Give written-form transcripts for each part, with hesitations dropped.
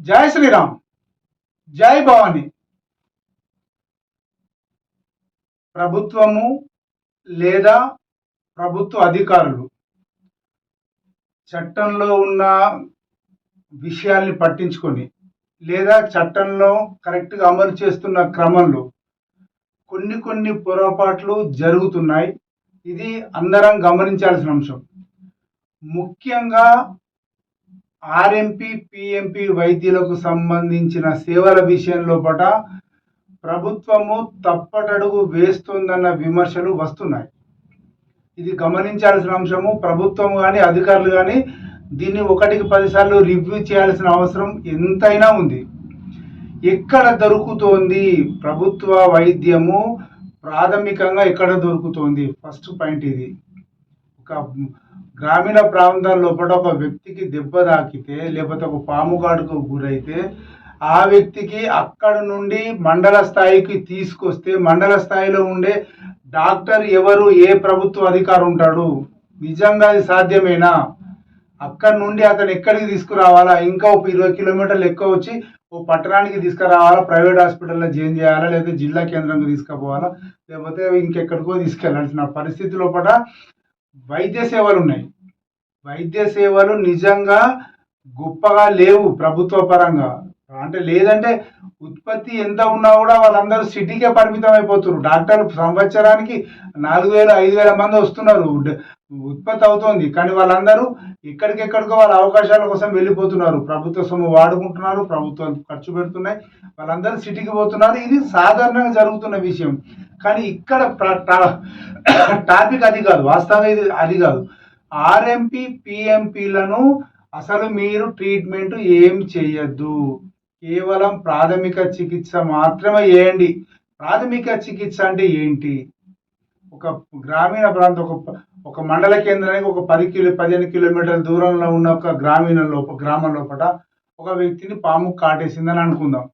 జై శ్రీరామ్. జై భవాని. ప్రభుత్వము లేదా ప్రభుత్వ అధికారులు చట్టంలో ఉన్న విషయాల్ని పట్టించుకొని లేదా చట్టంలో కరెక్ట్గా అమలు చేస్తున్న క్రమంలో కొన్ని పొరపాట్లు జరుగుతున్నాయి. ఇది అందరం గమనించాల్సిన అంశం. ముఖ్యంగా ఆర్ఎంపీ పిఎంపీ వైద్యులకు సంబంధించిన సేవల విషయంలో ప్రభుత్వము తప్పటడుగు వేస్తుందన్న విమర్శలు వస్తున్నాయి. ఇది గమనించాల్సిన అంశము. ప్రభుత్వం కానీ అధికారులు కానీ దీన్ని 1కి 10 సార్లు రివ్యూ చేయాల్సిన అవసరం ఎంతైనా ఉంది. ఎక్కడ దొరుకుతోంది ప్రభుత్వ వైద్యము, ప్రాథమికంగా ఎక్కడ దొరుకుతోంది? ఫస్ట్ పాయింట్ ఇది. ఒక గ్రామీణ ప్రాంతాల లోపల ఒక వ్యక్తికి దెబ్బ తాకితే లేకపోతే ఒక పాము కాటుకు గురైతే ఆ వ్యక్తికి అక్కడ నుండి మండల స్థాయికి తీసుకొస్తే మండల స్థాయిలో ఉండే డాక్టర్ ఎవరు, ఏ ప్రభుత్వ అధికారి ఉంటాడు? నిజంగా అది సాధ్యమేనా? అక్కడ నుండి అతను ఎక్కడికి తీసుకురావాలా? ఇంకా ఒక 20 కిలోమీటర్లు ఎక్కువ వచ్చి ఓ పట్టణానికి తీసుకురావాలా, ప్రైవేట్ హాస్పిటల్లో జాయిన్ చేయాలా, లేకపోతే జిల్లా కేంద్రంగా తీసుకుపోవాలా, లేకపోతే ఇంకెక్కడికో తీసుకెళ్లాల్సిన పరిస్థితి లోపల వైద్య సేవలు ఉన్నాయి. వైద్య సేవలు నిజంగా గొప్పగా లేవు ప్రభుత్వ పరంగా. అంటే లేదంటే ఉత్పత్తి ఎంత ఉన్నా కూడా వాళ్ళందరూ సిటీకే పరిమితం అయిపోతున్నారు. డాక్టర్లు సంవత్సరానికి 4,000-5,000 మంది వస్తున్నారు, ఉత్పత్తి అవుతోంది. కానీ వాళ్ళందరూ ఎక్కడికెక్కడికో వాళ్ళ అవకాశాల కోసం వెళ్ళిపోతున్నారు. ప్రభుత్వ సొమ్ము వాడుకుంటున్నారు, ప్రభుత్వాలు ఖర్చు పెడుతున్నాయి, వాళ్ళందరూ సిటీకి పోతున్నారు. ఇది సాధారణంగా జరుగుతున్న విషయం. కానీ ఇక్కడ టాపిక్ అది కాదు, వాస్తవంగా ఇది అది కాదు. ఆర్ఎంపీ పిఎంపీలను అసలు మీరు ట్రీట్మెంట్ ఏం చేయొద్దు, కేవలం ప్రాథమిక చికిత్స మాత్రమే చేయండి. ప్రాథమిక చికిత్స అంటే ఏంటి? ఒక గ్రామీణ ప్రాంతం, ఒక మండల కేంద్రానికి ఒక 15 కిలోమీటర్ల దూరంలో ఉన్న ఒక గ్రామం లోపల ఒక వ్యక్తిని పాము కాటేసిందని అనుకుందాం.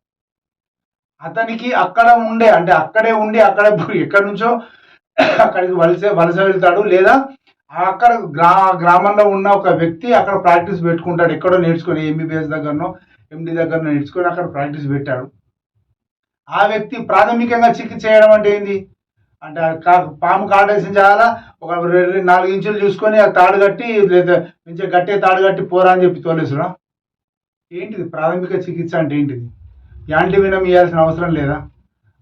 అతనికి అక్కడ ఉండే, అంటే అక్కడే ఉండి అక్కడే ఎక్కడి నుంచో అక్కడికి వలస వెళ్తాడు, లేదా అక్కడ గ్రామంలో ఉన్న ఒక వ్యక్తి అక్కడ ప్రాక్టీస్ పెట్టుకుంటాడు. ఎక్కడో నేర్చుకొని ఎంబీబీఎస్ దగ్గరనో ఎండి దగ్గర నేర్చుకొని అక్కడ ప్రాక్టీస్ పెట్టాడు. ఆ వ్యక్తి ప్రాథమికంగా చికిత్స చేయడం అంటే ఏంది? అంటే పాము కాటేసి చాలా ఒక 4 ఇంచులు చూసుకొని ఆ తాడు కట్టి, లేదా మంచిగా గట్టే తాడు కట్టి పోరా అని చెప్పి తోలేసుడా? ఏంటిది ప్రాథమిక చికిత్స అంటే? ఏంటిది? యాంటీవినం ఇవ్వాల్సిన అవసరం లేదా?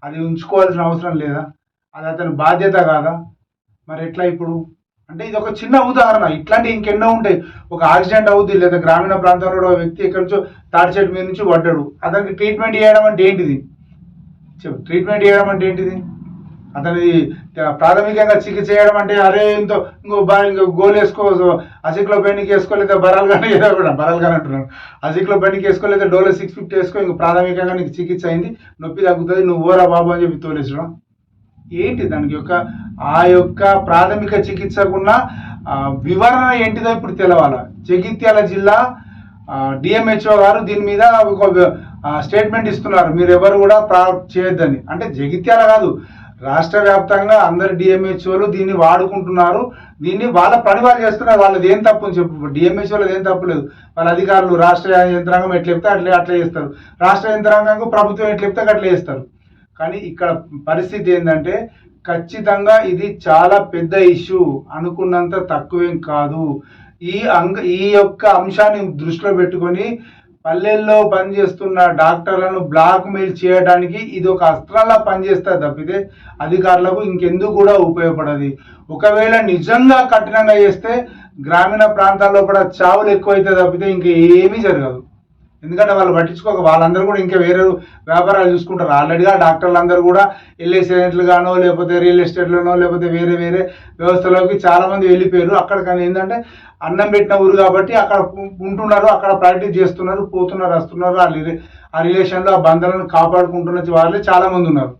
అది ఉంచుకోవాల్సిన అవసరం లేదా? అది అతని బాధ్యత కాదా? మరి ఎట్లా ఇప్పుడు? అంటే ఇది ఒక చిన్న ఉదాహరణ. ఇట్లాంటి ఇంకెన్నో ఉంటాయి. ఒక యాక్సిడెంట్ అవుద్ది, లేదా గ్రామీణ ప్రాంతంలో వ్యక్తి ఎక్కడి నుంచో తాడి చెట్టు మీద నుంచి పడ్డాడు, అతనికి ట్రీట్మెంట్ చేయడం అంటే ఏంటిది? ట్రీట్మెంట్ చేయడం అంటే ఏంటిది? అతని ప్రాథమికంగా చికిత్స చేయడం అంటే అరే ఇంకో గోల్ వేసుకో, అసిక్లోపెనిక్ వేసుకో, లేదా బరాల్ కానీ అంటున్నాను, అసిక్లోపెనిక్ వేసుకో, లేదా డోలో 650 వేసుకో, ఇంక ప్రాథమికంగా నీకు చికిత్స అయింది, నొప్పి తగ్గుతుంది, నువ్వు ఓరా బాబు అని చెప్పి తోలేసడం ఏంటి? దానికి ఆ యొక్క ప్రాథమిక చికిత్సకున్న వివరణ ఏంటిదో ఇప్పుడు తెలవాలా. జగిత్యాల జిల్లా డిఎంహెచ్ఓ గారు దీని మీద ఒక స్టేట్మెంట్ ఇస్తున్నారు, మీరు ఎవరు కూడా చేయొద్దని. అంటే జగిత్యాల కాదు, రాష్ట్ర వ్యాప్తంగా అందరు డిఎంహెచ్ఓలు దీన్ని వాడుకుంటున్నారు. దీన్ని వాళ్ళ పని వాళ్ళు చేస్తున్నారు. వాళ్ళది ఏం తప్పు అని చెప్పు, డిఎంహెచ్ఓలది ఏం తప్పు లేదు. వాళ్ళ అధికారులు రాష్ట్ర యంత్రాంగం ఎట్లా చెప్తే అట్లా చేస్తారు, రాష్ట్ర యంత్రాంగం ప్రభుత్వం ఎట్లా చెప్తే అట్లా చేస్తారు. కానీ ఇక్కడ పరిస్థితి ఏంటంటే ఖచ్చితంగా ఇది చాలా పెద్ద ఇష్యూ, అనుకున్నంత తక్కువేం కాదు. ఈ యొక్క అంశాన్ని దృష్టిలో పెట్టుకొని పల్లెల్లో పనిచేస్తున్న డాక్టర్లను బ్లాక్ మెయిల్ చేయడానికి ఇది ఒక అస్త్రంలా పనిచేస్తుంది తప్పితే అధికారులకు ఇంకెందుకు కూడా ఉపయోగపడదు. ఒకవేళ నిజంగా కఠినంగా చేస్తే గ్రామీణ ప్రాంతాల్లో కూడా చావులు ఎక్కువైతే తప్పితే ఇంకా ఏమీ జరగదు. ఎందుకంటే వాళ్ళు పట్టించుకోక వాళ్ళందరూ కూడా ఇంకా వేరే వ్యాపారాలు చూసుకుంటారు. ఆల్రెడీగా డాక్టర్లు అందరూ కూడా ఎల్ఐసి ఏజెంట్లుగానో, లేకపోతే రియల్ ఎస్టేట్లోనో, లేకపోతే వేరే వ్యవస్థలోకి చాలామంది వెళ్ళిపోయారు. అక్కడ కానీ ఏంటంటే అన్నం పెట్టిన ఊరు కాబట్టి అక్కడ ఉంటున్నారు, అక్కడ ప్రాక్టీస్ చేస్తున్నారు, పోతున్నారు, వస్తున్నారు. ఆ రిలేషన్లో ఆ బంధాలను కాపాడుకుంటున్న వాళ్ళే చాలామంది ఉన్నారు.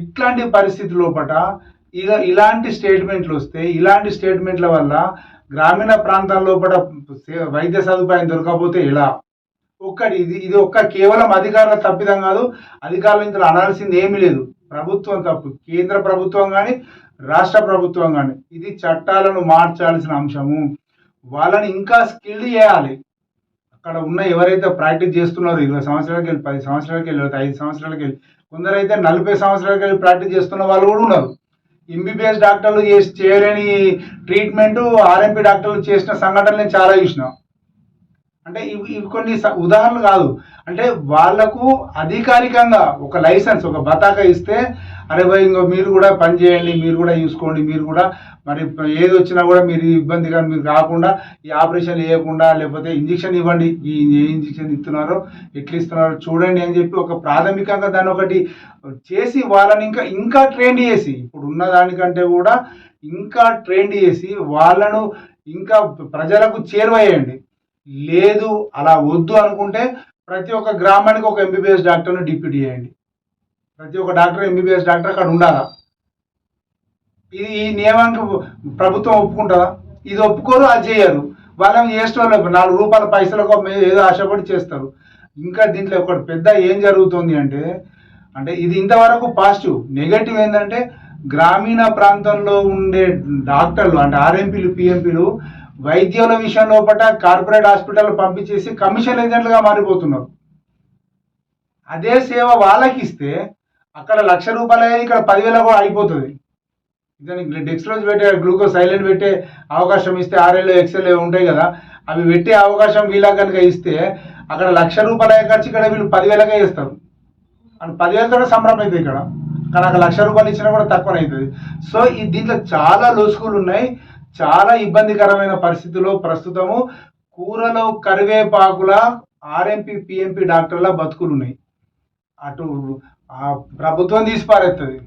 ఇట్లాంటి పరిస్థితి లోపల ఇలాంటి స్టేట్మెంట్లు వస్తే, ఇలాంటి స్టేట్మెంట్ల వల్ల గ్రామీణ ప్రాంతాల లోపల వైద్య సదుపాయం దొరకకపోతే ఎలా? ఇది కేవలం అధికారుల తప్పిదం కాదు. అధికారులు ఇందులో అనాల్సింది ఏమీ లేదు. ప్రభుత్వం తప్పు, కేంద్ర ప్రభుత్వం కానీ రాష్ట్ర ప్రభుత్వం కానీ. ఇది చట్టాలను మార్చాల్సిన అంశము. వాళ్ళని ఇంకా స్కిల్డ్ చేయాలి. అక్కడ ఉన్న ఎవరైతే ప్రాక్టీస్ చేస్తున్నారో 20 సంవత్సరాలకి వెళ్ళి 10 సంవత్సరాలకి వెళ్ళి 5 సంవత్సరాలకి వెళ్ళి కొందరైతే 40 సంవత్సరాలకి వెళ్ళి ప్రాక్టీస్ చేస్తున్న వాళ్ళు కూడా ఉన్నారు. ఎంబీబీఎస్ డాక్టర్లు చేయలేని ట్రీట్మెంట్ ఆర్ఎంపీ డాక్టర్లు చేసిన సంఘటనలు నేను చాలా చూసిన. అంటే ఇవి కొన్ని ఉదాహరణలు కాదు. అంటే వాళ్లకు అధికారికంగా ఒక లైసెన్స్, ఒక బతాకా ఇస్తే అరే భయ్ ఇంకో మీరు కూడా పని చేయండి, మీరు కూడా చూసుకోండి, మీరు కూడా మరి ఏది వచ్చినా కూడా మీరు ఇబ్బందిగా మీరు కాకుండా ఈ ఆపరేషన్ చేయకుండా లేకపోతే ఇంజక్షన్ ఇవ్వండి, ఏ ఇంజక్షన్ ఇస్తున్నారో ఎట్లా ఇస్తున్నారో చూడండి అని చెప్పి ఒక ప్రాథమికంగా దాన్ని ఒకటి చేసి వాళ్ళని ఇంకా ట్రైన్ చేసి ఇప్పుడు ఉన్న దానికంటే కూడా ఇంకా ట్రైన్ చేసి వాళ్ళను ఇంకా ప్రజలకు చేరువయ్యండి. లేదు అలా వద్దు అనుకుంటే ప్రతి ఒక్క గ్రామానికి ఒక ఎంబీబీఎస్ డాక్టర్ను డిప్యూటీ చేయండి. ప్రతి ఒక్క డాక్టర్ ఎంబీబీఎస్ డాక్టర్ అక్కడ ఉండాలా. ఈ నియమానికి ప్రభుత్వం ఒప్పుకుంటుందా? ఇది ఒప్పుకోరు, అది చేయరు. వాళ్ళని చేసేవాళ్ళు 4 రూపాయల పైసలకు ఏదో ఆశపడి చేస్తారు. ఇంకా దీంట్లో ఒకటి పెద్ద ఏం జరుగుతుంది అంటే ఇది ఇంతవరకు పాజిటివ్. నెగటివ్ ఏంటంటే గ్రామీణ ప్రాంతంలో ఉండే డాక్టర్లు అంటే ఆర్ఎంపీలు పిఎంపీలు వైద్యుల విషయం లోపల కార్పొరేట్ హాస్పిటల్ పంపించేసి కమిషన్ ఏజెంట్లుగా మారిపోతున్నారు. అదే సేవ వాళ్ళకి ఇస్తే అక్కడ ₹1,00,000 ఇక్కడ 10,000 కూడా అయిపోతుంది. దానికి డెక్స్ట్రోజ్ పెట్టే గ్లూకోజ్ సైలెంట్ పెట్టే అవకాశం ఇస్తే ఆర్ఎల్ ఎక్స్ఎల్ ఉంటాయి కదా, అవి పెట్టే అవకాశం వీళ్ళకి కనుక ఇస్తే అక్కడ ₹1,00,000 ఖర్చు ఇక్కడ వీళ్ళు 10,000కే ఇస్తారు. అండ్ 10,000తో సంబరం అవుతుంది ఇక్కడ. కానీ అక్కడ ₹1,00,000 ఇచ్చినా కూడా తక్కువ అవుతుంది. సో దీంట్లో చాలా లోసుకులు ఉన్నాయి. చాలా ఇబ్బందికరమైన పరిస్థితుల్లో ప్రస్తుతము కూరలో కరివేపాకుల ఆర్ఎంపీ పిఎంపీ డాక్టర్ల బతుకులు ఉన్నాయి. అటు ప్రభుత్వం తీసిపారేస్తుంది,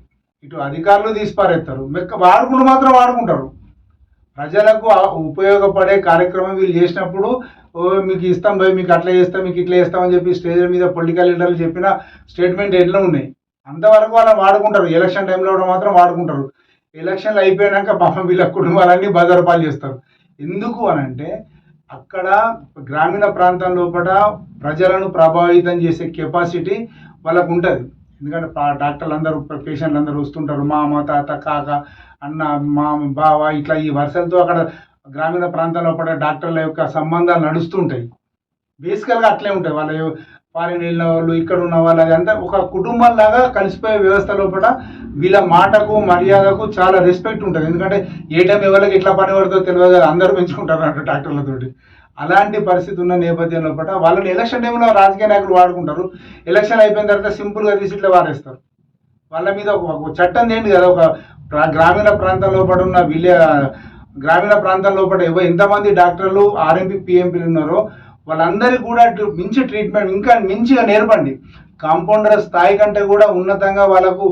ఇటు అధికారులు తీసిపారేస్తారు. వాడుకుంటూ మాత్రం వాడుకుంటారు. ప్రజలకు ఉపయోగపడే కార్యక్రమం వీళ్ళు చేసినప్పుడు మీకు ఇస్తాం భయ్, మీకు అట్లా చేస్తాం, మీకు ఇట్లా చేస్తామని చెప్పి స్టేజ్ మీద పొలిటికల్ లీడర్లు చెప్పిన స్టేట్మెంట్ ఎట్లా ఉన్నాయి అంతవరకు వాళ్ళని వాడుకుంటారు. ఎలక్షన్ టైంలో మాత్రం వాడుకుంటారు. ఎలక్షన్లు అయిపోయాక పాపం వీళ్ళ కుటుంబాలన్నీ బజారుపాలు చేస్తారు. ఎందుకు అనంటే అక్కడ గ్రామీణ ప్రాంతం లోపల ప్రజలను ప్రభావితం చేసే కెపాసిటీ వాళ్ళకు ఉంటుంది. ఎందుకంటే డాక్టర్లు అందరూ పేషెంట్లు అందరూ వస్తుంటారు, మామ తాత కాక అన్న మా బావ ఇట్లా ఈ వరుసలతో అక్కడ గ్రామీణ ప్రాంతం లోపల డాక్టర్ల యొక్క సంబంధాలు నడుస్తుంటాయి. బేసికల్గా అట్లే ఉంటాయి. వాళ్ళ ఫారిన్ వెళ్ళిన వాళ్ళు, ఇక్కడ ఉన్న వాళ్ళు, అదంతా ఒక కుటుంబంలాగా కలిసిపోయే వ్యవస్థ లోపల వీళ్ళ మాటకు మర్యాదకు చాలా రెస్పెక్ట్ ఉంటుంది. ఎందుకంటే ఏ టైం ఎవరికి ఎట్లా పని పడుతుందో తెలియదు కదా, అందరూ పెంచుకుంటారు అన్నట్టు డాక్టర్లతోటి. అలాంటి పరిస్థితి ఉన్న నేపథ్యం లోపల వాళ్ళని ఎలక్షన్ టైంలో రాజకీయ నాయకులు వాడుకుంటారు. ఎలక్షన్ అయిపోయిన తర్వాత సింపుల్గా తీసి ఇట్లా వారేస్తారు. వాళ్ళ మీద ఒక చట్టం ఏంటి కదా, ఒక గ్రామీణ ప్రాంతం లోపల ఉన్న గ్రామీణ ప్రాంతం లోపల ఎంతమంది డాక్టర్లు ఆర్ఎంపీ పిఎంపీలు ఉన్నారో వాళ్ళందరికీ కూడా మించి ట్రీట్మెంట్ ఇంకా మించిగా నేర్పండి. కాంపౌండర్ స్థాయి కంటే కూడా ఉన్నతంగా వాళ్ళకు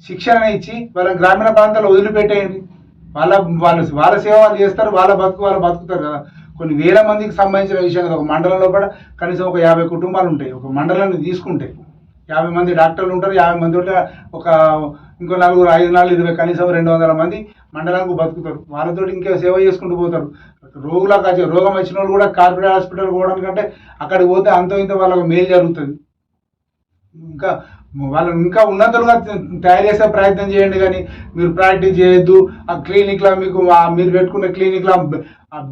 శిక్షణ ఇచ్చి వాళ్ళ గ్రామీణ ప్రాంతాల్లో వదిలిపెట్టేయండి. వాళ్ళ సేవ వాళ్ళు చేస్తారు, వాళ్ళ బతుకుతారు కదా. కొన్ని వేల మందికి సంబంధించిన విషయం కదా. ఒక మండలంలో కూడా కనీసం ఒక 50 కుటుంబాలు ఉంటాయి. ఒక మండలాన్ని తీసుకుంటే 50 మంది డాక్టర్లు ఉంటారు. 50 మంది ఉంటే ఒక ఇంకో 4, 5, 4, 20 కనీసం 200 మంది మండలానికి బతుకుతారు. వాళ్ళతో ఇంకే సేవ చేసుకుంటూ పోతారు. రోగం వచ్చిన వాళ్ళు కూడా కార్పొరేట్ హాస్పిటల్ పోవడానికంటే అక్కడికి పోతే అంతో ఇంత వాళ్ళకు మేలు జరుగుతుంది. ఇంకా వాళ్ళని ఇంకా ఉన్నతులుగా తయారు చేసే ప్రయత్నం చేయండి. కానీ మీరు ప్రాక్టీస్ చేయొద్దు. ఆ క్లినిక్లో మీరు పెట్టుకున్న క్లినిక్లో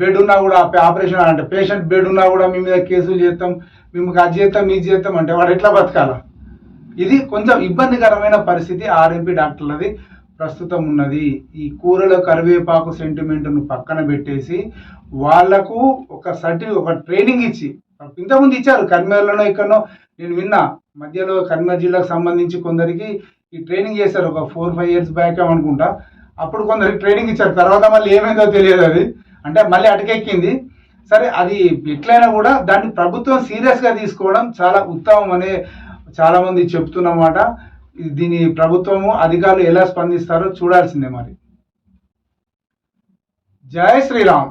బెడ్ ఉన్నా కూడా ఆపరేషన్ అంటే పేషెంట్ బెడ్ ఉన్నా కూడా మీ మీద కేసులు చేస్తాం, మేము అది చేస్తాం, ఇది చేస్తాం అంటే వాడు ఎట్లా బతకాల? ఇది కొంచెం ఇబ్బందికరమైన పరిస్థితి ఆర్ఎంపీ డాక్టర్లది ప్రస్తుతం ఉన్నది. ఈ కూరలో కరివేపాకు సెంటిమెంట్ను పక్కన పెట్టేసి వాళ్లకు ఒక ట్రైనింగ్ ఇచ్చి, ఇంతకుముందు ఇచ్చారు కర్మేర్లోనో ఇక్కడనో నేను విన్నా, మధ్యలో కర్మేర్ జిల్లాకు సంబంధించి కొందరికి ఈ ట్రైనింగ్ చేశారు. ఒక 4-5 years బ్యాక్ అనుకుంటా. అప్పుడు కొందరికి ట్రైనింగ్ ఇచ్చారు. తర్వాత మళ్ళీ ఏమైందో తెలియదు. అది అంటే మళ్ళీ అటకెక్కింది. సరే, అది ఎట్లయినా కూడా దాన్ని ప్రభుత్వం సీరియస్గా తీసుకోవడం చాలా ఉత్తమం అనే చాలా మంది చెప్తున్నమాట. దీని ప్రభుత్వము అధికారులు ఎలా స్పందిస్తారో చూడాల్సిందే. మరి జై శ్రీరామ్.